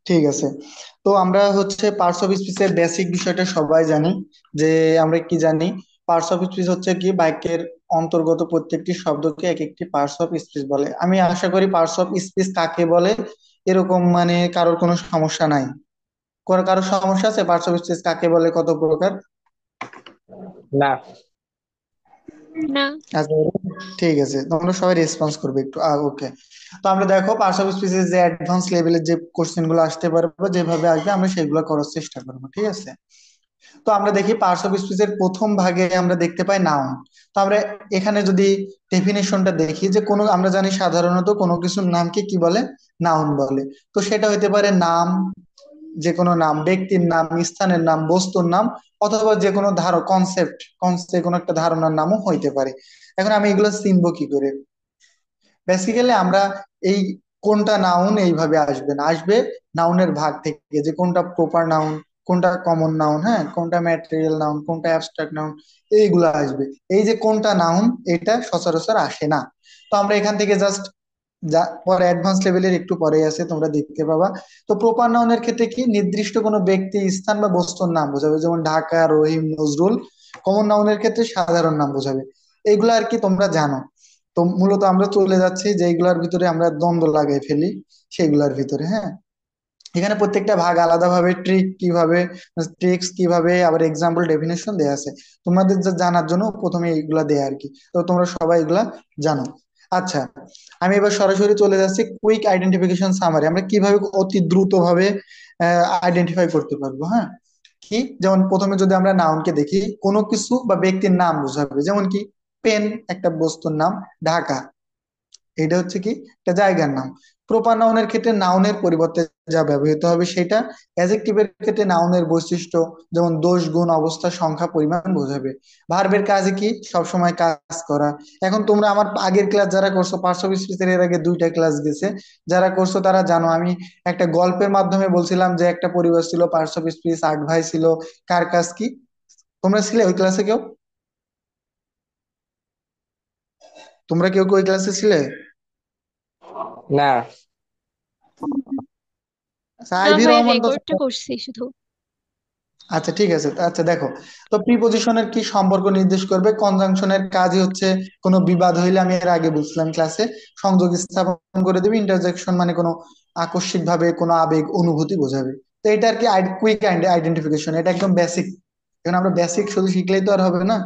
ঠিক আছে। তো আমরা হচ্ছে পার্টস অফ স্পিচের বেসিক বিষয়টা সবাই জানি, যে আমরা কি জানি, পার্টস অফ স্পিচ হচ্ছে কি বাক্যের অন্তর্গত প্রত্যেকটি শব্দকে এক একটি পার্টস অফ স্পিচ বলে। আমি আশা করি পার্টস অফ স্পিচ কাকে বলে এরকম মানে কারোর কোনো সমস্যা নাই। কারোর সমস্যা আছে পার্টস অফ স্পিচ কাকে বলে, কত প্রকার? না। না। আচ্ছা, ঠিক আছে, তোমরা সবাই রেসপন্স করবে একটু। ওকে। তো আমরা দেখো পার্টস অফ স্পিচের যে অ্যাডভান্স লেভেলের যে কোশ্চেন গুলো আসতে পারবে, যেভাবে আসবে আমরা সেগুলো করার চেষ্টা করবো, ঠিক আছে? তো আমরা দেখি পার্টস অফ স্পিচের প্রথম ভাগে আমরা দেখতে পাই নাউন। তো আমরা এখানে যদি ডেফিনেশনটা দেখি, যে কোনো, আমরা জানি সাধারণত কোনো কিছুর নামকে কি বলে, নাউন বলে। তো সেটা হইতে পারে নাম, যে কোনো নাম, ব্যক্তির নাম, স্থানের নাম, বস্তুর নাম, অথবা যে কোনো কনসেপ্ট, যে কোনো একটা ধারণার নামও হইতে পারে। এখন আমি এগুলো চিনবো কি করে? বেসিক্যালি আমরা এই কোনটা নাউন এইভাবে আসবে না, আসবে নাউনের ভাগ থেকে, যে কোনটা প্রপার নাউন, কোনটা কমন নাউন, হ্যাঁ, কোনটা ম্যাটেরিয়াল নাউন, কোনটা অ্যাবস্ট্রাক্ট নাউন, এইগুলো আসবে। এই যে কোনটা নাউন, এটা সচরাচর আসে না। তো আমরা এখান থেকে জাস্ট, যা পরে অ্যাডভান্স লেভেলের একটু পরে আছে তোমরা দেখতে পাবা। তো প্রপার নাউনের ক্ষেত্রে কি নির্দিষ্ট কোনো ব্যক্তি, স্থান বা বস্তুর নাম বোঝাবে, যেমন ঢাকা, রহিম, নজরুল। কমন নাউনের ক্ষেত্রে সাধারণ নাম বোঝাবে। এইগুলো আর কি তোমরা জানো। তো মূলত আমরা চলে যাচ্ছি যেগুলোর ভিতরে আমরা দ্বন্দ্ব লাগাই ফেলি, সেগুলোর ভিতরে, হ্যাঁ। এখানে প্রত্যেকটা ভাগ আলাদাভাবে ট্রিক্স কিভাবে, আবার এক্সাম্পল, ডেফিনেশন দেয়া আছে। তোমাদের যা জানার জন্য প্রথমে এইগুলা দেয়া আর কি। তো তোমরা সবাই এগুলা জানো। আচ্ছা, আমি এবার সরাসরি চলে যাচ্ছি কুইক আইডেন্টিফিকেশন সামারি। আমরা কিভাবে অতি দ্রুত ভাবে আইডেন্টিফাই করতে পারবো, হ্যাঁ। কি, যেমন প্রথমে যদি আমরা নাউনকে দেখি, কোনো কিছু বা ব্যক্তির নাম বোঝাবে, যেমন কি পেন একটা বস্তুর নাম, ঢাকা এটা হচ্ছে কি একটা জায়গার নাম। প্রপার নাউনের ক্ষেত্রে নাউনের পরিবর্তে যা ব্যবহৃত হবে সেটা। অ্যাডজেক্টিভের ক্ষেত্রে নাউনের বৈশিষ্ট্য, যেমন দোষ, গুণ, অবস্থা, সংখ্যা, পরিমাণ বোঝাবে। ভার্বের কাজে কি সবসময় কাজ করা। এখন তোমরা আমার আগের ক্লাস যারা করছো, পার্টস অফ স্পিচের এর আগে দুইটা ক্লাস গেছে, যারা করছো তারা জানো, আমি একটা গল্পের মাধ্যমে বলছিলাম যে একটা পরিবার ছিল, পার্টস অফ স্পিচ, 8 ভাই ছিল, কার কাজ কি। তোমরা ছিলে ওই ক্লাসে কেউ? তোমরা কেউ কেউ ওই ক্লাসে ছিলে? না। আচ্ছা, না আইভি ভাইয়া, রহমান তো। রেকর্ডটা করছি শুধু। আচ্ছা, ঠিক আছে। আচ্ছা দেখো, তো প্রিপজিশনের কি সম্পর্ক নির্দেশ করবে? কনজাংশনের কাজই হচ্ছে কোনো বিবাদ হইলে, আমি এর আগে বলছিলাম ক্লাসে, সংযোগ স্থাপন করে দেবে। ইন্টারজেকশন মানে কোনো আকস্মিক ভাবে কোনো আবেগ, অনুভূতি বোঝাবে। তো এটা আর কি কুইক আইডেন্টিফিকেশন, এটা একদম বেসিক। এখন আমরা বেসিক শুধু শিখলেই তো আর হবে না।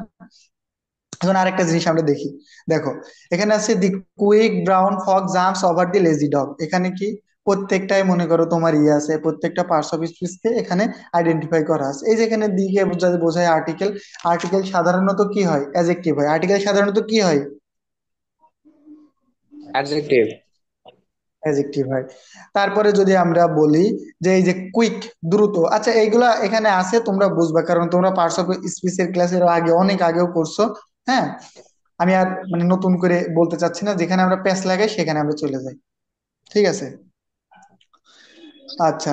এখন আরেকটা জিনিস আমরা দেখি। দেখো, এখানে আছে the quick brown fox jumps over the lazy dog. এখানে কি প্রত্যেকটাই মনে করো তোমার ইয়ে আছে, প্রত্যেকটা পার্টস অফ স্পিচকে এখানে আইডেন্টিফাই করা আছে। এই যে এখানে দিকে বোঝায় আর্টিকেল। আর্টিকেল সাধারণত কি হয়, অ্যাডজেক্টিভ হয়। আর্টিকেল সাধারণত কি হয়, অ্যাডজেক্টিভ। অ্যাডজেক্টিভ হয়। তারপরে যদি আমরা বলি যে এই যে কুইক, দ্রুত, আচ্ছা এইগুলা এখানে আছে, তোমরা বুঝবা কারণ তোমরা পার্টস অফ স্পিচের ক্লাসের আগে, অনেক আগেও করছো, হ্যাঁ। আমি আর মানে নতুন করে বলতে চাচ্ছি না, যেখানে আমরা প্যাচ লাগাই সেখানে আমরা চলে যাই, ঠিক আছে? আচ্ছা,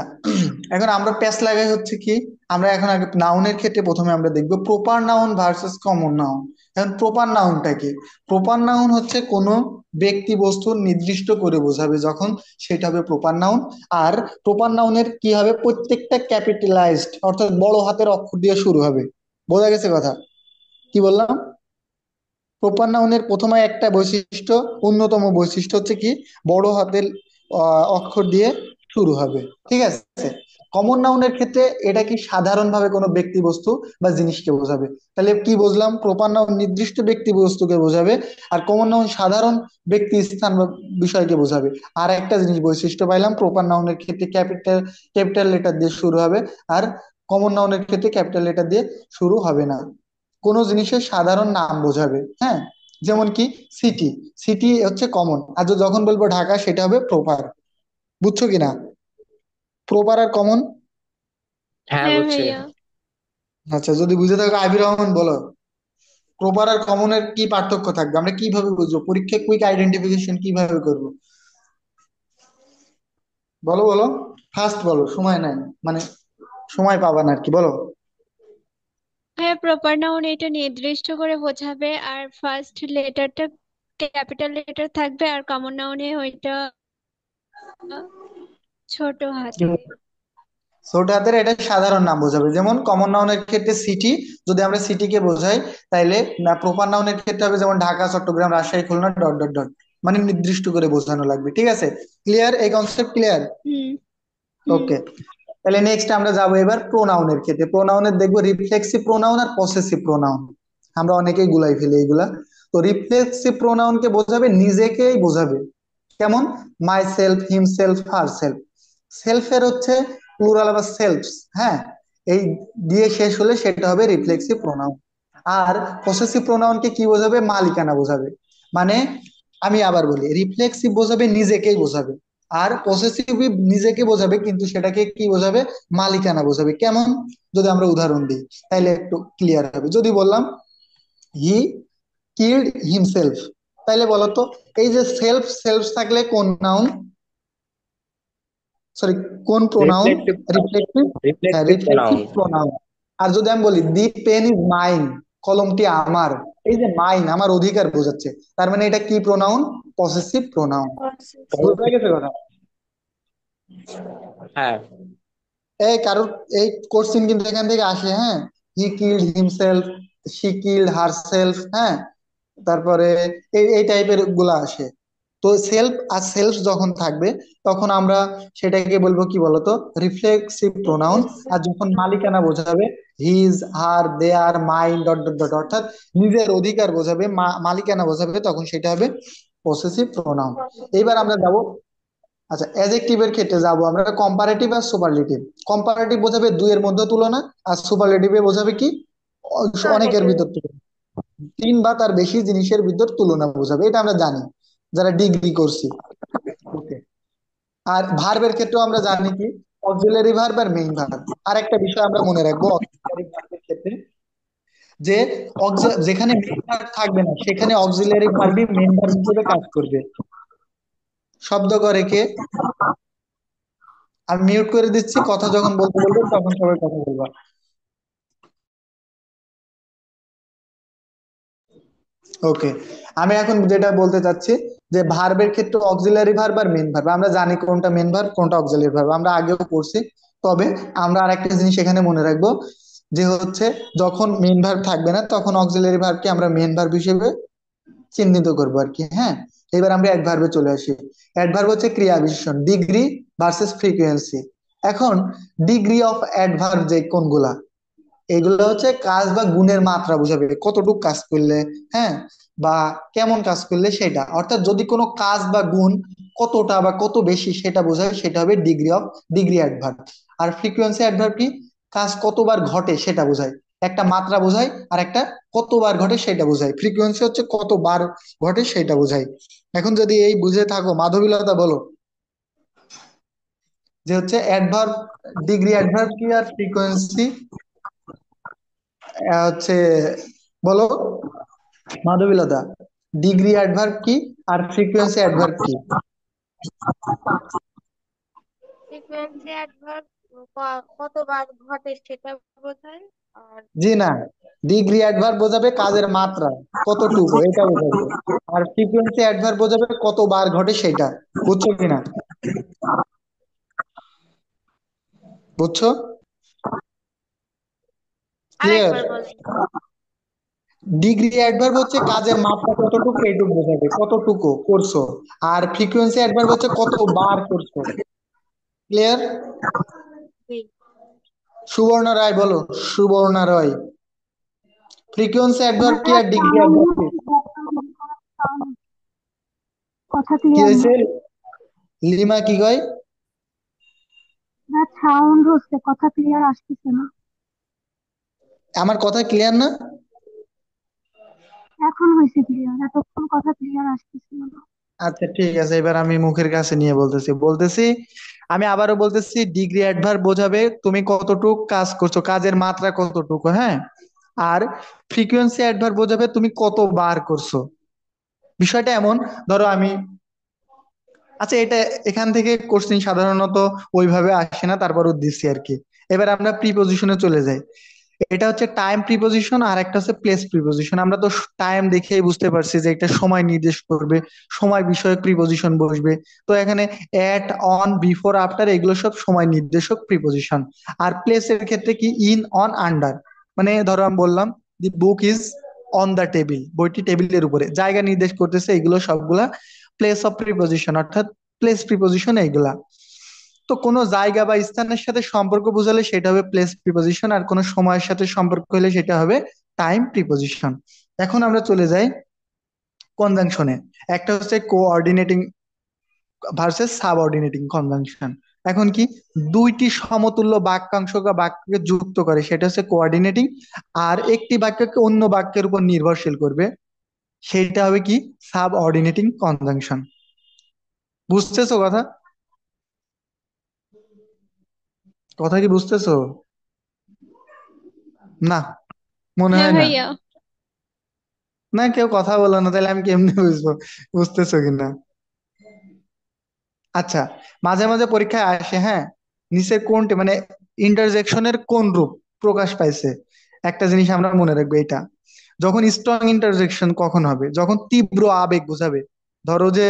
এখন আমরা প্যাচ লাগাই হচ্ছে কি, আমরা এখন আগে নাউনের ক্ষেত্রে প্রথমে আমরা দেখবো proper noun versus common noun. এখন প্রপার নাউনটা কি? প্রপার নাউন হচ্ছে কোনো ব্যক্তি বস্তু নির্দিষ্ট করে বোঝাবে যখন, সেটা হবে প্রপার নাউন। আর প্রপার নাউনের কি হবে, প্রত্যেকটা ক্যাপিটালাইজড, অর্থাৎ বড় হাতের অক্ষর দিয়ে শুরু হবে। বোঝা গেছে কথা? কি বললাম? প্রপার নাউনের প্রথমে একটা বৈশিষ্ট্য, অন্যতম বৈশিষ্ট্য হচ্ছে কি, বড় হাতের অক্ষর দিয়ে শুরু হবে, ঠিক আছে? কমন নাউনের ক্ষেত্রে এটা কি সাধারণভাবে কোনো ব্যক্তি বস্তু বা জিনিসকে বোঝাবে। তাহলে কি বুঝলাম, প্রপার নাউন নির্দিষ্ট ব্যক্তি বস্তুকে বোঝাবে, আর কমন নাউন সাধারণ ব্যক্তি, স্থান বা বিষয়কে বোঝাবে। আর একটা জিনিস বৈশিষ্ট্য পাইলাম, প্রপার নাউনের ক্ষেত্রে ক্যাপিটাল লেটার দিয়ে শুরু হবে, আর কমন নাউনের ক্ষেত্রে ক্যাপিটাল লেটার দিয়ে শুরু হবে না। কোনো জিনিসের সাধারণ নাম বোঝাবে, হ্যাঁ। যেমন কি সিটি, সিটি হচ্ছে কমন, আর যখন বলবো ঢাকা সেটা হবে প্রপার। বুঝছো কিনা, প্রপার আর কমন? হ্যাঁ, হ্যাঁ বুঝছি। ভাইয়া। আচ্ছা, যদি বুঝে থাকো আবির রহমান বলো, প্রপার আর কমনের কি পার্থক্য থাকবে, আমরা কিভাবে বুঝবো, পরীক্ষায় কুইক আইডেন্টিফিকেশন কিভাবে করব? বলো বলো, ফার্স্ট বলো, সময় নাই, মানে সময় পাবা না আর কি, বলো। হ্যাঁ, প্রপার নাউন এটা নির্দিষ্ট করে বোঝাবে, আর ফার্স্ট লেটারটা ক্যাপিটাল লেটার থাকবে, আর কমন নাউনে ওইটা ছোট হাতের। ছোট হাতের এটা সাধারণ নাম বোঝাবে, যেমন কমন নাউনের ক্ষেত্রে সিটি, যদি আমরা সিটিকে বোঝাই তাইলে প্রপার নাউনের ক্ষেত্রে হবে যেমন Dhaka, Chittagong, Rajshahi, Khulna, dot dot dot, মানে নির্দিষ্ট করে বোঝানো লাগবে। ঠিক আছে, ক্লিয়ার? এই কনসেপ্ট ক্লিয়ার? হুম হুম। ওকে, তাহলে নেক্সট আমরা যাবো এবার প্রোনাউনের ক্ষেত্রে। প্রোনাউনের দেখবো রিফ্লেক্সিভ প্রোনাউন আর পসেসিভ প্রোনাউন। আমরা অনেকেই গুলাই ফেলি এইগুলা। তো রিফ্লেক্সিভ প্রোনাউনকে বোঝাবে নিজেকেই বোঝাবে, কেমন? Myself, himself, herself. সেলফের হচ্ছে প্লুরাল আবার সেলফস, হ্যাঁ, এই দিয়ে শেষ হলে সেটা হবে রিফ্লেক্সিভ প্রোনাউন। আর পসেসিভ প্রোনাউনকে কি বোঝাবে? মালিকানা বোঝাবে। মানে আমি আবার বলি, রিফ্লেক্সিভ বোঝাবে নিজেকেই বোঝাবে, আর পসেসিভ নিজেকে বোঝাবে কিন্তু সেটাকে কি বোঝাবে? মালিকানা বোঝাবে। কেমন? যদি আমরা উদাহরণ দিই তাহলে একটু ক্লিয়ার হবে। যদি বললাম হি কিল্ড হিমসেলফ, তাইলে বলতো এই যে সেলফ, সেলফ থাকলে কোন নাউন, সরি কোন প্রোনাউন? Reflective reflective. হ্যাঁ, রিফ্লেক্টিভ রিফ্লেক্টিভ প্রোনাউন। প্রোনাউন। আর যদি আমি বলি দি পেন ইজ মাইন, কলমটি আমার, এই যে মাইন আমার অধিকার বোঝাচ্ছে, তার মানে এটা কি প্রোনাউন? Possessive pronoun. বুঝা গেছে কথা? হ্যাঁ। এই কারোর এই কোশ্চিন কিন্তু এখান থেকে আসে, হ্যাঁ। He killed himself, she killed herself, হ্যাঁ। তারপরে এই এই টাইপের গুলা আসে। তো সেলফ আর সেলফ যখন থাকবে তখন আমরা সেটাকে বলবো কি বলতো? Reflexive pronoun. আর যখন মালিকানা বোঝাবে, হিজ, হার, দেয়ার, মাইন, ডট ডট ডট, অর্থাৎ নিজের অধিকার বোঝাবে, মালিকানা বোঝাবে, তখন সেটা হবে পসেসিভ প্রোনাউন। এইবার আমরা যাবো, আচ্ছা, অ্যাডজেক্টিভের ক্ষেত্রে যাব আমরা, কম্পারেটিভ আর সুপারলেটিভ। কম্পারেটিভ বোঝাবে দুইয়ের মধ্যে তুলনা, আর সুপারলেটিভে বোঝাবে কি? অনেকের ভিতর তুলনা, তিন বা তার বেশি জিনিসের ভিতর তুলনা বোঝাবে, এটা আমরা জানি যারা ডিগ্রি করছি। ওকে, আর ভার্বের ক্ষেত্রেও আমরা জানি কি? অক্সিলারি ভার্ব আর মেইন ভার্ব। আর একটা বিষয় আমরা মনে রাখবো অক্সিলারি ভার্বের ক্ষেত্রে, যে যেখানে মেইন ভার্ব থাকবে না সেখানে অক্সিলারি ভার্বই মেইন ভার্ব হিসেবে কাজ করবে। শব্দ করে কে? আর মিউট করে দিচ্ছি, কথা যখন বলতে বলবো তখন সবাই কথা বলবা। ওকে, আমি এখন যেটা বলতে চাচ্ছি, যে ভার্বের ক্ষেত্রে অক্সিলারি ভার্ব আর মেন ভার্ব, আমরা জানি কোনটা মেন ভার্ব কোনটা অক্সিলারি ভার্ব, আমরা আগেও পড়ছি। তবে আমরা আরেকটা জিনিস এখানে মনে রাখবো, যে হচ্ছে যখন মেন ভার্ব থাকবে না তখন অক্সিলারি ভার্বকে আমরা মেন ভার্ব হিসেবে চিহ্নিত করবো আর কি, হ্যাঁ। এবার আমরা অ্যাডভার্বে চলে আসি। অ্যাডভার্ব হচ্ছে ক্রিয়া বিশেষণ, ডিগ্রি ভার্সেস ফ্রিকোয়েন্সি। এখন ডিগ্রি অফ অ্যাডভার্ব যে কোনগুলা, এগুলো হচ্ছে কাজ বা গুণের মাত্রা বোঝাবে, কতটুকু কাজ করলে, হ্যাঁ, বা কেমন কাজ করলে সেটা, অর্থাৎ যদি কোনো কাজ বা গুণ কতটা বা কত বেশি সেটা বোঝায়, সেটা হবে ডিগ্রি অফ, ডিগ্রি অ্যাডভার্ব। আর ফ্রিকোয়েন্সি অ্যাডভার্ব কি? কাজ কতবার ঘটে সেটা বোঝায়, একটা মাত্রা বোঝায়, আর একটা কতবার ঘটে সেটা বোঝায়। ফ্রিকোয়েন্সি হচ্ছে কতবার ঘটে সেটা বোঝায়। এখন যদি এই বুঝে থাকো, মাধবীলতা বলো যে হচ্ছে অ্যাডভার্ব, ডিগ্রি অ্যাডভার্ব কি আর ফ্রিকোয়েন্সি হচ্ছে, বলো মাধবীলতা, ডিগ্রি অ্যাডভার্ব কি আর ফ্রিকোয়েন্সি অ্যাডভার্ব কি? ফ্রিকোয়েন্সি অ্যাডভার্ব কতবার ঘটে সেটা বোঝায়। আর জি না, ডিগ্রি অ্যাডভার্ব বোঝাবে কাজের মাত্রা কতটুকু এটা বোঝাবে, আর ফ্রিকোয়েন্সি অ্যাডভার্ব বোঝাবে কতবার ঘটে সেটা। বুঝছো কিনা? বুঝছো? ক্লিয়ার? আরেকবার বলেন। ডিগ্রি অ্যাডভার্ব হচ্ছে কাজের মাত্রা কতটুকু এইটুকু বোঝাবে, কতটুকু করছো। আর ফ্রিকোয়েন্সি অ্যাডভার্ব হচ্ছে কতবার করছো। ক্লিয়ার? জি। সুবর্ণ রায় বলো, সুবর্ণ রায়, ফ্রিকোয়েন্সি অ্যাডভার্ব কি ভাইয়া আর ডিগ্রি সাউন্ড অ্যাডভার্ব কি? হচ্ছে কথা কি ক্লিয়ার না। হয়েছে? লিমা কি কয়? না, সাউন্ড হচ্ছে, কথা ক্লিয়ার আসতেছে না। আমার কথা ক্লিয়ার না? এখন হয়েছে ক্লিয়ার, এতক্ষণ কথা ক্লিয়ার আসতেছিল না। আচ্ছা ঠিক আছে, এবার আমি মুখের কাছে নিয়ে বলতেছি, আমি আবারও বলতেছি, ডিগ্রি অ্যাডভার্ব বোঝাবে তুমি কতটুক কাজ করছো, কাজের মাত্রা কতটুকু, হ্যাঁ। আর ফ্রিকোয়েন্সি অ্যাডভার্ব বোঝাবে তুমি কতবার করছো। বিষয়টা এমন, ধরো আমি, আচ্ছা এটা এখান থেকে কোশ্চেন সাধারণত ওইভাবে আসে না, তারপর দিচ্ছি আর কি। এবার আমরা প্রিপজিশনে চলে যাই। এটা হচ্ছে টাইম প্রিপোজিশন আর একটা হচ্ছে প্লেস প্রিপোজিশন। আমরা তো টাইম দেখেই বুঝতে পারছি যে একটা সময় নির্দেশ করবে, সময় বিষয়ক প্রিপোজিশন বসবে। তো এখানে এট, অন, বিফোর, আফটার এগুলো সব সময় নির্দেশক প্রিপোজিশন। আর প্লেসের ক্ষেত্রে কি ইন, অন, আন্ডার। মানে ধরো আমি বললাম the book is on the table, বইটি টেবিলের উপরে, জায়গা নির্দেশ করতেছে, এগুলো সবগুলা প্লেস অফ প্রিপোজিশন, অর্থাৎ প্লেস প্রিপোজিশন এইগুলা। তো কোনো জায়গা বা স্থানের সাথে সম্পর্ক বোঝালে সেটা হবে প্লেস প্রিপোজিশন, আর কোনো সময়ের সাথে সম্পর্ক হলে সেটা হবে টাইম প্রিপোজিশন। এখন আমরা চলে যাই কনজাংশনে। একটা হচ্ছে কোঅর্ডিনেটিং ভার্সেস সাবঅর্ডিনেটিং কনজাংশন। এখন কি, দুইটি সমতুল্য বাক্যাংশ বা বাক্যকে যুক্ত করে সেটা হচ্ছে কোঅর্ডিনেটিং, আর একটি বাক্যকে অন্য বাক্যের উপর নির্ভরশীল করবে সেটা হবে কি, সাবঅর্ডিনেটিং কনজাংশন। বুঝতেছো কথা? কথা কি বুঝতেছো? না, মনে হ্যাঁ হয় না। ভাইয়া। না, কেউ কথা বলো না, তাহলে আমি কেমনে বুঝবো বুঝতেছো কিনা। আচ্ছা, মাঝে মাঝে পরীক্ষায় আসে, হ্যাঁ, নিচের কোনটি মানে ইন্টারজেকশনের কোন রূপ প্রকাশ পাইছে। একটা জিনিস আমরা মনে রাখবো এটা, যখন স্ট্রং ইন্টারজেকশন কখন হবে, যখন তীব্র আবেগ বোঝাবে। ধরো যে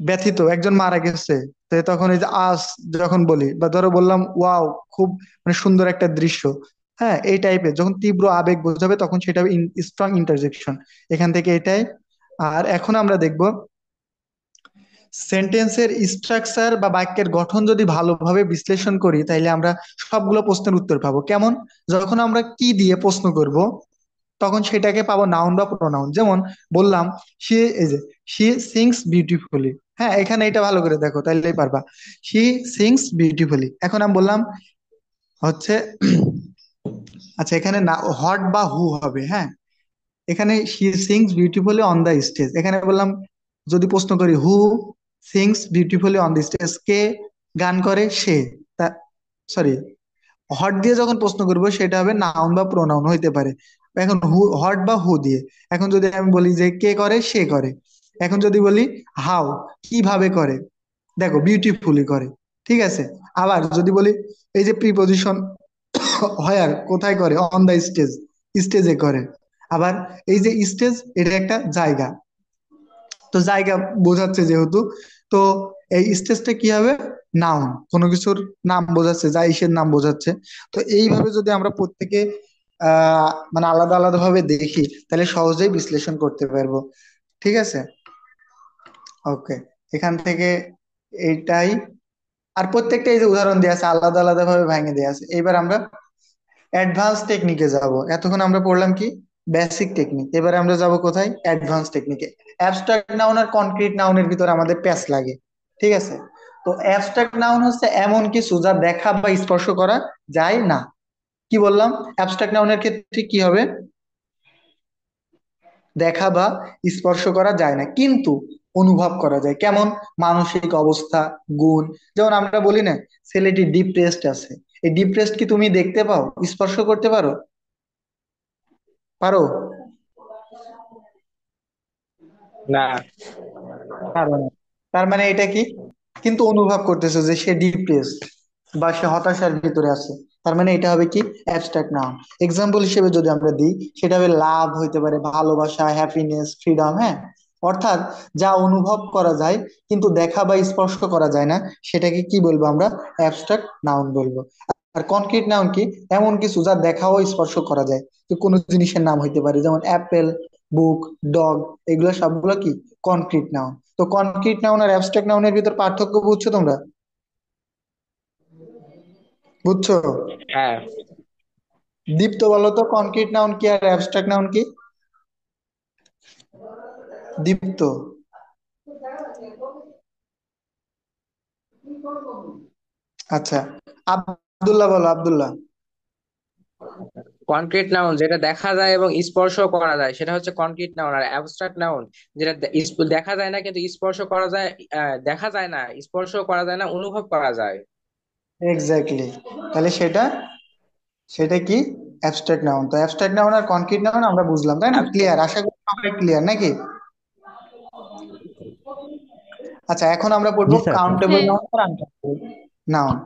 ব্যথিত, একজন মারা গেছে, তো তখন এই যে আস যখন বলি, বা ধরো বললাম ওয়াও, খুব মানে সুন্দর একটা দৃশ্য, হ্যাঁ, এই টাইপের যখন তীব্র আবেগ বোঝাবে তখন সেটা হবে স্ট্রং ইন্টারজেকশন। এখান থেকে এটাই। আর এখন আমরা দেখব সেন্টেন্সের স্ট্রাকচার বা বাক্যের গঠন যদি ভালোভাবে বিশ্লেষণ করি তাইলে আমরা সবগুলো প্রশ্নের উত্তর পাবো। কেমন? যখন আমরা কি দিয়ে প্রশ্ন করব তখন সেটাকে পাবো নাউন বা প্রোনাউন। যেমন বললাম সি, এই যে সি সিংস বিউটিফুলি, হ্যাঁ, এখানে এটা ভালো করে দেখো তাইলেই পারবা। She sings beautifully. এখন আমি বললাম হচ্ছে আচ্ছা, এখানে না হট বা হু হবে, হ্যাঁ। এখানে she sings beautifully on the stage, এখানে বললাম যদি প্রশ্ন করি who sings beautifully on the stage, কে গান করে, সে। তা সরি, হট দিয়ে যখন প্রশ্ন করবো সেটা হবে নাউন বা প্রোনাউন হইতে পারে। এখন হু, হট বা হু দিয়ে। এখন যদি আমি বলি যে কে করে, সে করে। এখন যদি বলি হাউ, কিভাবে করে, দেখো বিউটিফুলি করে, ঠিক আছে। আবার যদি বলি এই যে প্রিপোজিশন হয়ার, কোথায় করে, অন দা স্টেজ, স্টেজে করে। আবার এই যে স্টেজ, এটা একটা জায়গা, তো জায়গা বোঝাচ্ছে যেহেতু, তো এই স্টেজটা কি হবে, নাউন, কোনো কিছুর নাম বোঝাচ্ছে, যা ইসের নাম বোঝাচ্ছে। তো এইভাবে যদি আমরা প্রত্যেকে মানে আলাদা আলাদা ভাবে দেখি তাহলে সহজেই বিশ্লেষণ করতে পারবো। ঠিক আছে, ওকে। এখান থেকে এইটাই। আর প্রত্যেকটা এই যে উদাহরণ দেওয়া আছে আলাদা আলাদা ভাবে ভেঙে দেওয়া আছে। এবার আমরা অ্যাডভান্স টেকনিকে যাব। এতক্ষণ আমরা পড়লাম কি, বেসিক টেকনিক, এবারে আমরা যাব কোথায়, অ্যাডভান্স টেকনিকে। অ্যাবস্ট্রাক্ট নাউন আর কনক্রিট নাউনের ভিতর আমাদের প্যাচ লাগে, ঠিক আছে। তো অ্যাবস্ট্রাক্ট নাউন হচ্ছে এমন কিছু যা দেখা বা স্পর্শ করা যায় না। কি বললাম, অ্যাবস্ট্রাক্ট নাউনের ক্ষেত্রে কি হবে, দেখা বা স্পর্শ করা যায় না কিন্তু অনুভব করা যায়। কেমন, মানসিক অবস্থা, গুণ। যেমন আমরা বলি না ছেলেটি ডিপ্রেসড আছে, এই ডিপ্রেসড কি তুমি দেখতে পাও, স্পর্শ করতে পারো, পারো? না। পারো না। তার মানে এটা কি, কিন্তু অনুভব করতেছে যে সে ডিপ্রেসড বা সে হতাশার ভিতরে আছে। তার মানে এটা হবে কি, অ্যাবস্ট্রাক্ট নাউন। এক্সাম্পল হিসেবে যদি আমরা দিই সেটা হবে লাভ হইতে পারে, ভালোবাসা, হ্যাপিনেস, ফ্রিডম, হ্যাঁ। অর্থাৎ যা অনুভব করা যায় কিন্তু দেখা বা স্পর্শ করা যায় না সেটাকে কি বলবো আমরা, অ্যাবস্ট্রাক্ট নাউন বলবো। আর কনক্রিট নাউন কি, এমন কিছু যা দেখা ও স্পর্শ করা যায়। তো কোনো জিনিসের নাম হইতে পারে, যেমন অ্যাপেল, বুক, ডগ, এগুলো সবগুলো কি, কনক্রিট নাউন। তো কনক্রিট নাউন আর অ্যাবস্ট্রাক্ট নাউনের ভিতর পার্থক্য বুঝছো তোমরা, বুঝছো? হ্যাঁ, দীপ্ত বলো তো, কনক্রিট নাউন কি আর অ্যাবস্ট্রাক্ট নাউন কি? দীপ্ত। আচ্ছা, আব্দুল্লাহ বলো, আব্দুল্লাহ। কনক্রিট নাউন যেটা দেখা যায় এবং স্পর্শ করা যায় সেটা হচ্ছে কনক্রিট নাউন। আর অ্যাবস্ট্রাক্ট নাউন যেটা দেখা যায় না কিন্তু স্পর্শ করা যায়, দেখা যায় না, স্পর্শ করা যায় না, অনুভব করা যায়। এক্স্যাক্টলি। তাহলে সেটা সেটা কি, অ্যাবস্ট্রাক্ট নাউন। তো অ্যাবস্ট্রাক্ট নাউন আর কনক্রিট নাউন আমরা বুঝলাম, তাই না? ক্লিয়ার, আশা করি সবাই ক্লিয়ার নাকি? আচ্ছা, এখন আমরা পড়বো জি স্যার। কাউন্টেবল হ্যাঁ। নাউন আর আনকাউন্টেবল। নাউন।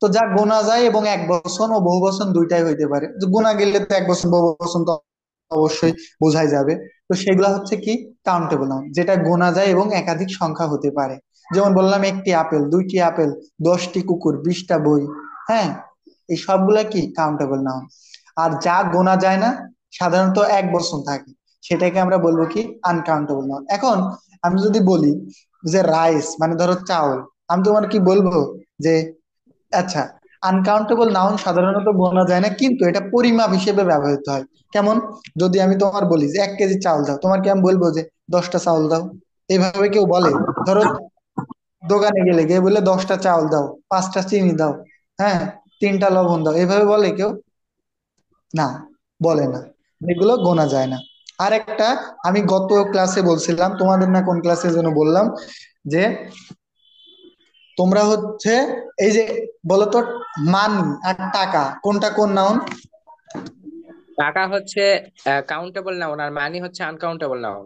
তো যা গোনা যায় এবং এক বচন ও বহু বচন দুইটাই হইতে পারে, যে গোনা গেলে তো এক বচন বহু বচন তো অবশ্যই বোঝাই যাবে। তো সেগুলা হচ্ছে কি কাউন্টেবল নাউন, যেটা গোনা যায় এবং একাধিক সংখ্যা হতে পারে। যেমন বললাম একটি আপেল, দুইটি আপেল, 10টি কুকুর, 20টা বই। হ্যাঁ, এই সবগুলা কি কাউন্টেবল নাউন। আর যা গোনা যায় না, সাধারণত এক বচন থাকে, সেটাকে আমরা বলবো কি আনকাউন্টেবল নাউন। এখন আমি যদি বলি যে রাইস মানে ধরো চাউল, আমি তোমার কি বলবো যে আচ্ছা, আনকাউন্টেবল নাউন সাধারণত গোনা যায় না, কিন্তু এটা পরিমাপ হিসেবে ব্যবহৃত হয়। কেমন? যদি আমি তোমার বলি যে 1 কেজি চাউল দাও, তোমার কি আমি বলবো যে 10টা চাউল দাও? এইভাবে কেউ বলে? ধরো দোকানে গেলে গিয়ে বলে 10টা চাউল দাও, 5টা চিনি দাও, হ্যাঁ, 3টা লবণ দাও, এইভাবে বলে কেউ? না, বলে না। এগুলো গোনা যায় না। আর একটা, আমি গত ক্লাসে বলছিলাম তোমাদের, না কোন ক্লাসে যেন বললাম যে তোমরা হচ্ছে এই যে বলতো মানি আর টাকা কোনটা কোন নাউন? টাকা হচ্ছে কাউন্টেবল নাউন আর মানি হচ্ছে আনকাউন্টেবল নাউন।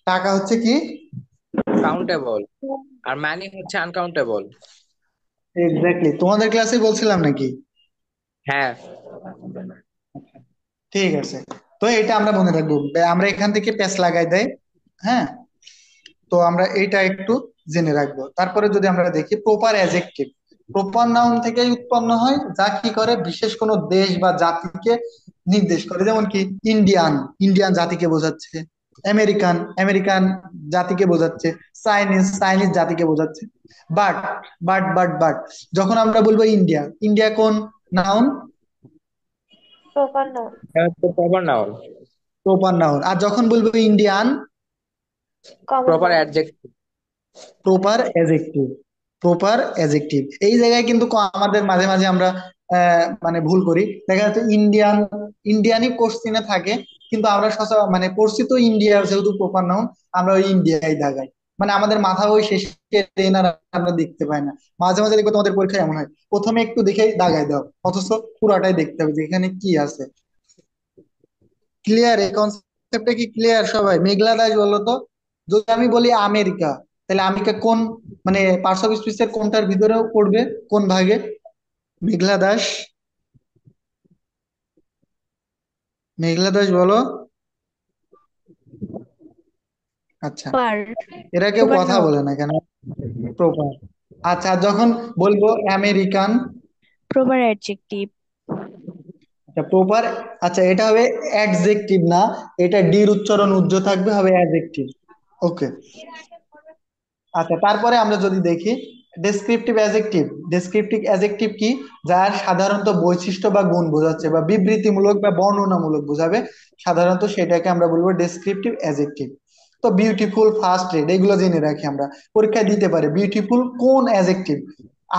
টাকা হচ্ছে কি? কাউন্টেবল আর মানি হচ্ছে আনকাউন্টেবল। এক্স্যাক্টলি, তোমাদের ক্লাসে বলছিলাম নাকি? হ্যাঁ। ঠিক আছে, তো এটা আমরা মনে রাখবো। আমরা এখান থেকে প্যাচ লাগাই দেয়। হ্যাঁ, তো আমরা এইটা একটু জেনে রাখবো। তারপরে যদি আমরা দেখি প্রপার অ্যাজেক্টিভ, প্রপার নাউন থেকেই উৎপন্ন হয়, যা কি করে বিশেষ কোনো দেশ বা জাতিকে নির্দেশ করে। যেমন কি ইন্ডিয়ান, ইন্ডিয়ান জাতিকে বোঝাচ্ছে। আমেরিকান, আমেরিকান জাতিকে বোঝাচ্ছে। চাইনিজ, চাইনিজ জাতিকে বোঝাচ্ছে। বাট বাট যখন আমরা বলবো ইন্ডিয়া, ইন্ডিয়া কোন নাউন? Proper noun. এটা হচ্ছে প্রপার নাউন। Proper noun. আর যখন বলবো Indian, common proper noun. Adjective. Proper adjective. Proper adjective. এই জায়গায় কিন্তু আমাদের মাঝে মাঝে আমরা মানে ভুল করি। দেখা যাচ্ছে ইন্ডিয়ান, ইন্ডিয়ানই কোশ্চিনে থাকে, কিন্তু আমরা মানে পড়ছি তো ইন্ডিয়ার যেহেতু প্রপার নাউন, আমরা ওই ইন্ডিয়াই দাগাই। মানে আমাদের মাথা ওই শেষে ট্রেন আর আমরা দেখতে পাই না। মাঝে মাঝে দেখবো তোমাদের পরীক্ষায় এমন হয়, প্রথমে একটু দেখে দাগাই দাও, অথচ পুরাটাই দেখতে হবে যে এখানে কি আছে। ক্লিয়ার? এই কনসেপ্টটা কি ক্লিয়ার সবাই? মেঘলা দাস বলো তো, যদি আমি বলি আমেরিকা, তাহলে আমেরিকা কোন, মানে পার্টস অফ স্পিচের কোনটার ভিতরেও পড়বে, কোন ভাগে? মেঘলা দাস, মেঘলা দাস বলো। আচ্ছা, পার এরা কেউ প্রপার কথা নাউন। বলে না কেন? প্রপার। আচ্ছা, যখন বলবো আমেরিকান, প্রপার অ্যাডজেক্টিভ। আচ্ছা প্রপার, আচ্ছা এটা হবে অ্যাডজেক্টিভ না, এটা ডির উচ্চারণ উজ্জ থাকবে, হবে অ্যাডজেক্টিভ। ওকে। আচ্ছা, তারপরে আমরা যদি দেখি ডেসক্রিপটিভ অ্যাডজেক্টিভ। ডেসক্রিপটিভ অ্যাডজেক্টিভ কি? যার সাধারণত বৈশিষ্ট্য বা গুণ বোঝাচ্ছে বা বিবৃতিমূলক বা বর্ণনামূলক বোঝাবে, সাধারণত সেটাকে আমরা বলবো ডেসক্রিপটিভ অ্যাডজেক্টিভ। তো বিউটিফুল, ফার্স্ট রেড, এগুলো জেনে রাখি আমরা, পরীক্ষায় দিতে পারে বিউটিফুল কোন অ্যাডজেক্টিভ।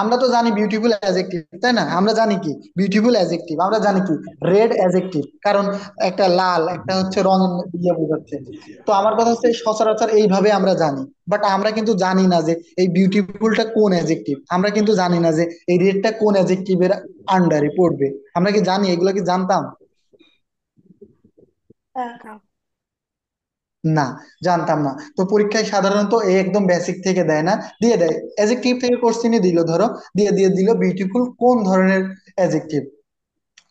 আমরা তো জানি বিউটিফুল অ্যাডজেক্টিভ, তাই না? আমরা জানি কি বিউটিফুল অ্যাডজেক্টিভ, আমরা জানি কি রেড অ্যাডজেক্টিভ, কারণ একটা লাল, একটা হচ্ছে রং দিয়ে বোঝাচ্ছে। তো আমার কথা হচ্ছে সচরাচর এইভাবে আমরা জানি। বাট আমরা কিন্তু জানি না যে এই বিউটিফুলটা কোন অ্যাডজেক্টিভ, আমরা কিন্তু জানি না যে এই রেডটা কোন অ্যাডজেক্টিভের আন্ডারে পড়বে। আমরা কি জানি? এগুলো কি জানতাম? হ্যাঁ। না, জানতাম না। তো পরীক্ষায় সাধারণত এই একদম বেসিক থেকে দেয় না, দিয়ে দেয় অ্যাডজেক্টিভ থেকে কোশ্চেনে দিল, ধরো দিয়ে দিল বিউটিফুল কোন ধরনের অ্যাডজেক্টিভ।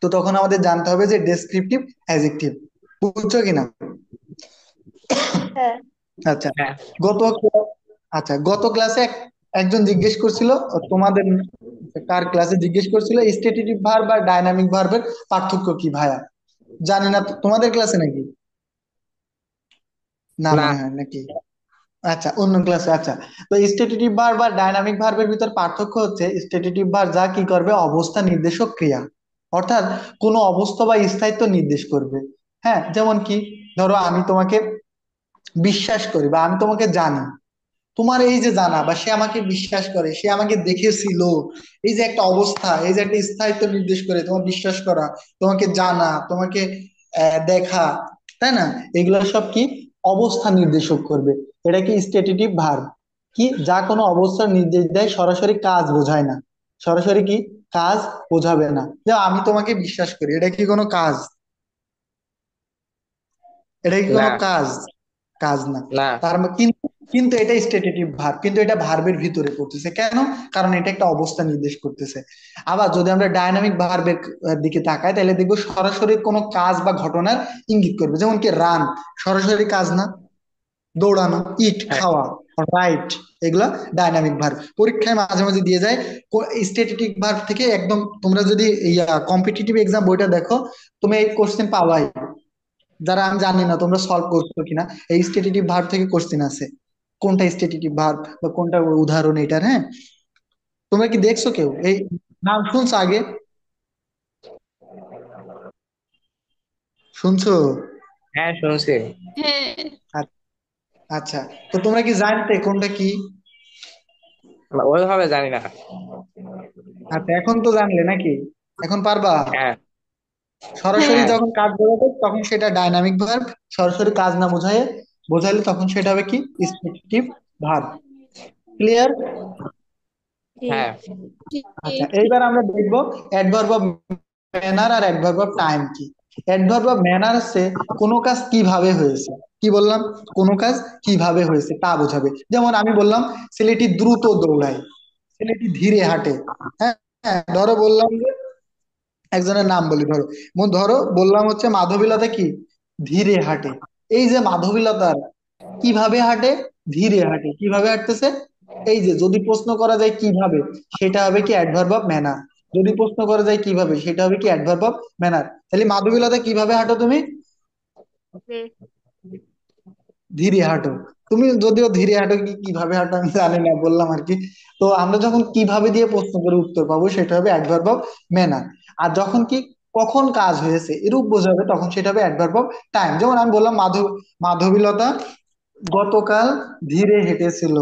তো তখন আমাদের জানতে হবে যে ডেসক্রিপটিভ অ্যাডজেক্টিভ। বুঝছো কিনা? হ্যাঁ। আচ্ছা, হ্যাঁ। গত আচ্ছা গত ক্লাসে একজন জিজ্ঞেস করছিল তোমাদের, কার ক্লাসে জিজ্ঞেস করছিল স্ট্যাটিক ভার্ব আর ডাইনামিক ভার্বের পার্থক্য কি ভাইয়া? জানি না, তোমাদের ক্লাসে নাকি? না না। মনে হয় নাকি? আচ্ছা, অন্য ক্লাসে। আচ্ছা, তো স্ট্যাটিক ভার্ব আর ডাইনামিক ভার্বের ভিতর পার্থক্য হচ্ছে স্ট্যাটিক ভার্ব যা কি করবে, অবস্থা নির্দেশক ক্রিয়া, অর্থাৎ কোনো অবস্থা বা স্থায়িত্ব নির্দেশ করবে। হ্যাঁ, যেমন কি ধরো আমি তোমাকে বিশ্বাস করি বা আমি তোমাকে জানি, তোমার এই যে জানা বা সে আমাকে বিশ্বাস করে, সে আমাকে দেখেছিল, এই যে একটা অবস্থা, এই যে একটা স্থায়িত্ব নির্দেশ করে, তোমার বিশ্বাস করা, তোমাকে জানা, তোমাকে দেখা, তাই না? এগুলো সব কি অবস্থা নির্দেশক করবে। এটা কি স্টেটিটিভ ভার্ব, কি যা কোনো অবস্থার নির্দেশ দেয়, সরাসরি কাজ বোঝায় না। সরাসরি কি কাজ বোঝাবে না। যে আমি তোমাকে বিশ্বাস করি, এটা কি কোনো কাজ? এটা কি না। কোনো কাজ? কাজ না। না। কিন্তু কিন্তু এটা স্টেটেটিভ ভার্ব, কিন্তু এটা ভার্বের ভিতরে পড়তেছে কেন? কারণ এটা একটা অবস্থা নির্দেশ করতেছে। আবার যদি আমরা ডায়নামিক ভার্বের দিকে তাকাই তাহলে দেখবো সরাসরি কোনো কাজ বা ঘটনার ইঙ্গিত করবে, যেমন কি রান, সরাসরি কাজ না, দৌড়ানো, ইট হ্যাঁ খাওয়া, রাইট, এগুলা ডায়নামিক ভার্ব। পরীক্ষায় মাঝে মাঝে দিয়ে যায় স্ট্যাটিক ভার্ব থেকে একদম। তোমরা যদি কম্পিটিটিভ এক্সাম বইটা দেখো, তুমি এই কোশ্চেন পাবাই। যারা, আমি জানি না তোমরা সলভ করছো কিনা, এই স্ট্যাটিক ভার্ব থেকে কোশ্চেন আছে, কোনটা স্ট্যাটিক ভার্ব বা কোনটা উদাহরণ এটার। হ্যাঁ, তোমরা কি দেখছো কেউ এই নাম শুনছো আগে? শুনছো? হ্যাঁ শুনছি। হ্যাঁ। আ- আচ্ছা, তো তোমরা কি জানতে কোনটা কি? ওইভাবে জানি না। আচ্ছা, এখন তো জানলে নাকি? এখন পারবা? হ্যাঁ সরাসরি হ্যাঁ। হ্যাঁ যখন কাজ বোঝাবে তখন সেটা ডাইনামিক ভার্ব, সরাসরি কাজ না বোঝায় বোঝাইলে তখন সেটা হবে কি স্ট্যাটিক ভার্ব। ক্লিয়ার? জি। হ্যাঁ জি। আচ্ছা, এইবার আমরা দেখবো অ্যাডভার্ব অফ ম্যানার আর অ্যাডভার্ব অফ টাইম কি। অ্যাডভার্ব অফ ম্যানার হচ্ছে কোনো কাজ কিভাবে হয়েছে। কি বললাম? কোনো কাজ কিভাবে হয়েছে তা বোঝাবে। যেমন আমি বললাম ছেলেটি দ্রুত দৌড়ায়, ছেলেটি ধীরে হাঁটে। হ্যাঁ, হ্যাঁ, ধরো বললাম যে একজনের নাম বলি, ধরো ধরো বললাম হচ্ছে মাধবীলতা কি ধীরে হাঁটে। এই যে মাধবীলতার কিভাবে হাঁটে, ধীরে হাঁটে, কিভাবে হাঁটতেছে, এই যে যদি প্রশ্ন করা যায় কিভাবে, সেটা হবে কি অ্যাডভার্ব অফ ম্যানার। যদি প্রশ্ন করা যায় কিভাবে, সেটা হবে কি অ্যাডভার্ব অফ ম্যানার। তাহলে মাধবীলতা কিভাবে হাঁটো তুমি? জি। ধীরে হাঁটো। তুমি যদিও ধীরে হাঁটো কি কিভাবে হাঁটো আমি জানি না, বললাম আর কি। তো আমরা যখন কিভাবে দিয়ে প্রশ্ন করে উত্তর পাবো সেটা হবে অ্যাডভার্ব অফ ম্যানার। আর যখন কি কখন কাজ হয়েছে এরূপ বোঝাবে তখন সেটা হবে অ্যাডভার্ব অফ টাইম। যেমন আমি বললাম মাধবীলতা গতকাল ধীরে হেঁটেছিল,